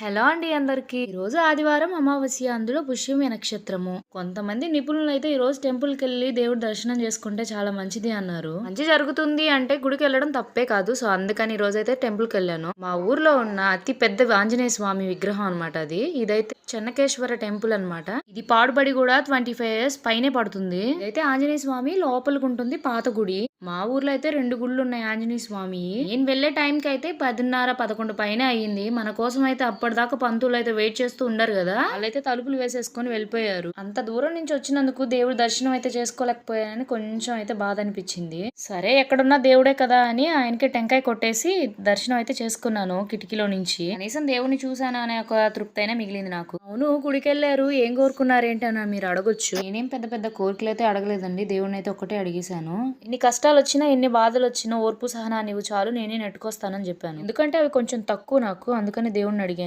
Hello అండి అందరికి. ఈ రోజు ఆదివారం అమావాస్య, అందులో పుష్యమి నక్షత్రము. కొంతమంది నిపుణులు అయితే ఈ రోజు టెంపుల్ కి వెళ్ళి దేవుడి దర్శనం చేసుకుంటే చాలా మంచిది అన్నారు. మంచి జరుగుతుంది అంటే గుడికి వెళ్ళడం తప్పే కాదు. సో అందుకని ఈ రోజు అయితే టెంపుల్ కి వెళ్ళాను. మా ఊర్లో ఉన్న అతి పెద్ద ఆంజనేయ స్వామి విగ్రహం అనమాట అది. ఇదైతే చెన్నకేశ్వర టెంపుల్ అన్నమాట. ఇది పాడుబడి కూడా 25 ఇయర్స్ పైనే పడుతుంది. ఇదైతే ఆంజనేయ స్వామి లోపలికి ఉంటుంది, పాత గుడి. మా ఊర్లో అయితే 2 గుళ్ళు ఉన్నాయి ఆంజనేయ స్వామి. నేను వెళ్లే టైం కి అయితే 10:30, 11 పైన అయ్యింది. మన కోసం అయితే అప్పటిదాకా పంతులు అయితే వెయిట్ చేస్తూ ఉండరు కదా, వాళ్ళైతే తలుపులు వేసేసుకొని వెళ్ళిపోయారు. అంత దూరం నుంచి వచ్చినందుకు దేవుడి దర్శనం అయితే చేసుకోలేకపోయానని కొంచెం అయితే బాధ అనిపించింది. సరే ఎక్కడున్నా దేవుడే కదా అని ఆయనకి టెంకాయ కొట్టేసి దర్శనం అయితే చేసుకున్నాను కిటికీలో నుంచి. కనీసం దేవుని చూసాను అనే ఒక తృప్తి అయినా మిగిలింది నాకు. అవును, గుడికి వెళ్ళారు, ఏం కోరుకున్నారేంటి అని మీరు అడగొచ్చు. నేనేం పెద్ద పెద్ద కోరికలు అయితే అడగలేదండి. దేవుడిని అయితే ఒకటే అడిగేశాను. ఎన్ని కష్టాలు వచ్చినా, ఎన్ని బాధలు వచ్చినా ఓర్పు సహనాన్ని ఇవ్వు చాలు, నేనే నెట్టుకొస్తానని చెప్పాను. ఎందుకంటే అవి కొంచెం తక్కువ నాకు, అందుకని దేవుడిని అడిగాను.